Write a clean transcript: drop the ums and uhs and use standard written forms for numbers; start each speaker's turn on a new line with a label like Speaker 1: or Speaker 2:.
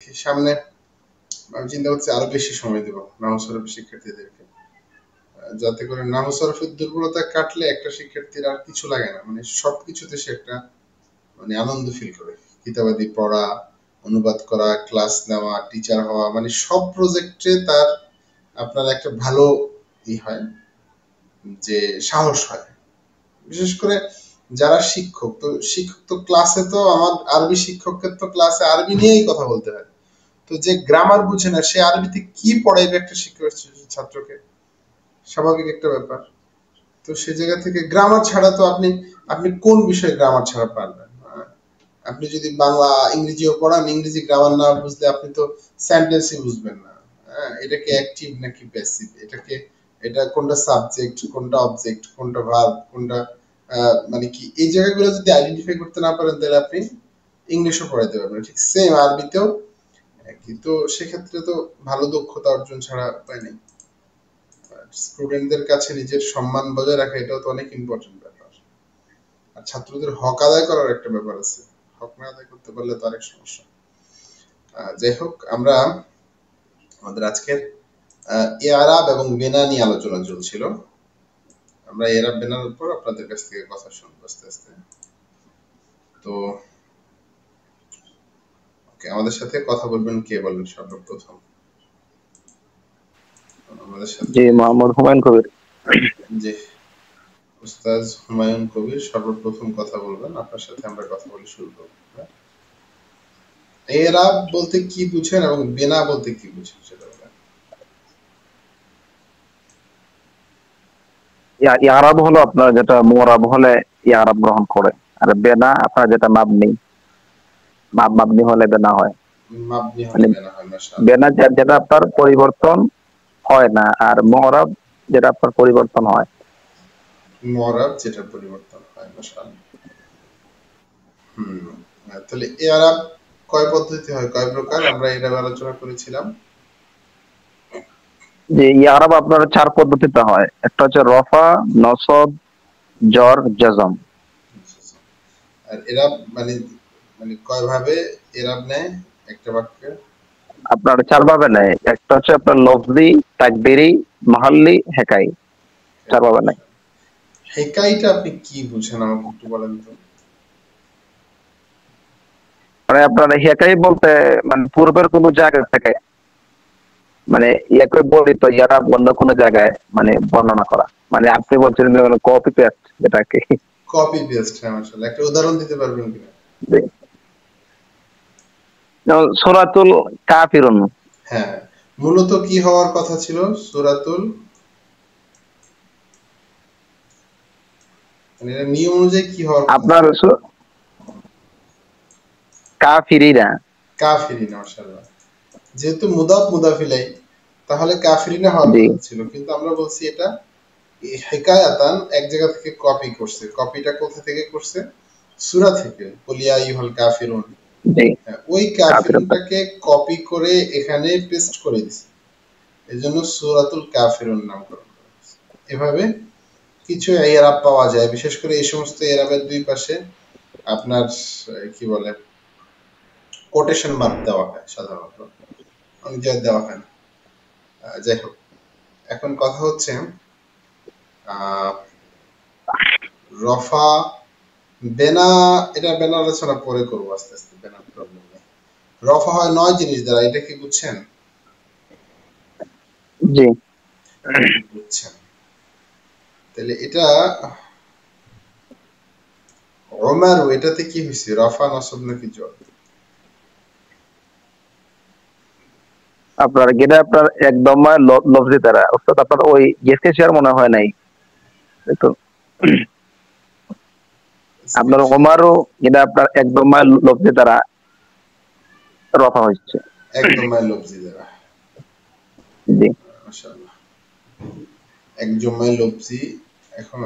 Speaker 1: সামনে আমি চিন্তা করছি আরো বেশি সময় দেব নাহু সরফি শিক্ষার্থীদেরকে, যাতে করে নাহু সরফের দুর্বলতা কাটলে একটা শিক্ষার্থীর আর কিছু লাগে না, মানে সবকিছুতে সে একটা মানে আনন্দ ফিল করে। কিতাবাদি পড়া, অনুবাদ করা, ক্লাস নেওয়া, টিচার হওয়া, মানে সব প্রজেক্টে তার আপনার একটা ভালো হয়, যে সাহস হয়। বিশেষ করে যারা শিক্ষক, তো শিক্ষক তো ক্লাসে, তো আমার আরবি শিক্ষকের তো ক্লাসে আরবি নিয়েই কথা বলতে হয়। তো যে গ্রামার বুঝে না সে আরবিতে কি পড়াইবে একটা শিক্ষক ছাত্রকে? স্বাভাবিক একটা ব্যাপার। তো সে জায়গা থেকে গ্রামার ছাড়া তো আপনি আপনি কোন বিষয়ে গ্রামার ছাড়া পারবেন? আপনি যদি বাংলা ইংরেজিও পড়ান, ইংরেজি গ্রামার না বুঝলে আপনি তো সেন্টেন্সই বুঝবেন না। এটাকে অ্যাক্টিভ নাকি প্যাসিভ, এটাকে এটা কোনটা সাবজেক্ট, কোনটা অবজেক্ট, কোনটা ভার্ব, কোনটা মানে কি, এই জায়গাগুলো যদি আইডেন্টিফাই করতে না পারেন তাহলে আপনি ইংলিশও পড়াইতে পারবেন। ঠিক সেম আরবিতেও একই। তো সেক্ষেত্রে তো ভালো দক্ষতা অর্জন ছাড়া উপায় নেই। স্টুডেন্টদের কাছে নিজের সম্মান বজায় রাখা এটাও তো অনেক ইম্পর্টেন্ট ব্যাপার। আর ছাত্রদের হক আদায় করার একটা ব্যাপার আছে, হক না আদায় করতে পারলে তো আরেক সমস্যা। যাই হোক, আমরা আমাদের আজকের এআরাব এবং বেনা নিয়ে আলোচনা চলছিল। আমরা এআরাব বেনার উপর আপনাদের কাছ থেকে কথা শুনবো আস্তে আস্তে। তো আমাদের সাথে কথা বলবেন কে বলেন সর্বপ্রথম? আমাদের সাথে
Speaker 2: জি, মোহাম্মদ হুমায়ুন কবির।
Speaker 1: জি, উস্তাদ হুমায়ুন কবির সর্বপ্রথম কথা বলবেন। আপনার সাথে আমরা কথা বলে শুরু করব। এরাব বলতে কি বুঝেন এবং বেনা বলতে কি বুঝেন সেটা বলেন।
Speaker 2: ইয়ারাব হলো আপনার যেটা মোরাব হলে ইয়ারাব গ্রহণ করে, আর বেনা আপনার যেটা মাবনি, মাবনি হলে বেনা হয়।
Speaker 1: মাবনি হলে
Speaker 2: মানে
Speaker 1: বেনা হয়, মাশাআল্লাহ।
Speaker 2: বেনা যেটা আপনার পরিবর্তন হয় না, আর মোরাব যেটা আপনার পরিবর্তন হয়।
Speaker 1: মুআরাব যেটা পরিবর্তন হয়, মাশাআল্লাহ। হুম। তাহলে এরাব কয় পদ্ধতি হয়, কয় প্রকার আমরা এরাব আলোচনা করেছিলাম?
Speaker 2: যে ইয়ারাব আপনার 4 পদ্ধতিতে হয়। একটা হচ্ছে রফা, নসব, জর, জজম।
Speaker 1: আর এরাব মানে মানে কয় ভাবে এরাব নেয় একটা বাক্যে?
Speaker 2: আপনার 4 ভাবে নেয়। একটা হচ্ছে আপনার লফজি, তাকদিরি, মাহাল্লি, হেকাই। 4 ভাবে নেয়।
Speaker 1: হেকাইটা আপনি কি বুঝেন আমাকে একটু বলেন তো।
Speaker 2: মানে আপনার হেকাই বলতে মানে পূর্বের কোন জায়গা থেকে মানে ইয়াকে বর্ণিত ইয়ারা অন্য কোনো জায়গায় মানে বর্ণনা করা। মানে আপনি বলছিলেন যে কপি পেস্ট যেটাকে।
Speaker 1: কপি পেস্ট, হ্যাঁ মাশাআল্লাহ। একটা উদাহরণ দিতে পারবেন কিনা?
Speaker 2: যেমন সূরাতুল কাফিরুন।
Speaker 1: হ্যাঁ, মূলত কি হওয়ার কথা ছিল সূরাতুল, মানে এর নিয়ম অনুযায়ী কি হওয়ার কথা
Speaker 2: আপনার
Speaker 1: ছিল?
Speaker 2: কাফিরিনা।
Speaker 1: কাফিরিনা, মাশাআল্লাহ। যেহেতু মুদাফ মুদাফ ইলাই, তাহলে কাফিরিনা হওয়ার
Speaker 2: জি
Speaker 1: কথা ছিল, কিন্তু আমরা বলছি এটা হিকায়াতান এক জায়গা থেকে কপি করছে। কপিটা কোথা থেকে করছে? সূরা থেকে, কুল ইয়া আইয়ুহাল কাফিরুন।
Speaker 2: জি
Speaker 1: হ্যাঁ, ওই
Speaker 2: কাফিরুন।
Speaker 1: কাফিরুনটাকে কপি করে এখানে পেস্ট করে দিছে, এজন্য সূরাতুল কাফিরুন নামকরণ করা হয়েছে। এভাবে কিছু এরাব পাওয়া যায়, বিশেষ করে এই সমস্ত এরাবের দুই পাশে আপনার কি বলে কোটেশন মার্ক দেওয়া হয় সাধারণত, অনেক জায়গায় দেওয়া হয় না। যাই হোক, এখন কথা হচ্ছে আহ, রফা বেনা, এটা বেনা আলোচনা পরে করবো আস্তে আস্তে, বেনার প্রবলেম নেই। রফা হয় 9 জিনিস দ্বারা, এটা কি বুঝছেন?
Speaker 2: জি
Speaker 1: বুঝছেন। তাহলে এটা ওমার, এটাতে কি হয়েছে, রফা নসব নাকি জর?
Speaker 2: আপনার যেটা আপনার একদম লফজি দ্বারা, অর্থাৎ আপনার ওই গেসকে শেয়ার মনে হয় নাই তো। আপনার ওমারও যেটা আপনার একদম লফজি দ্বারা রফা হয়েছে।
Speaker 1: একদম লব্জি দ্বারা,
Speaker 2: জি
Speaker 1: মাশাআল্লাহ। এক জমায় লব্জি। এখন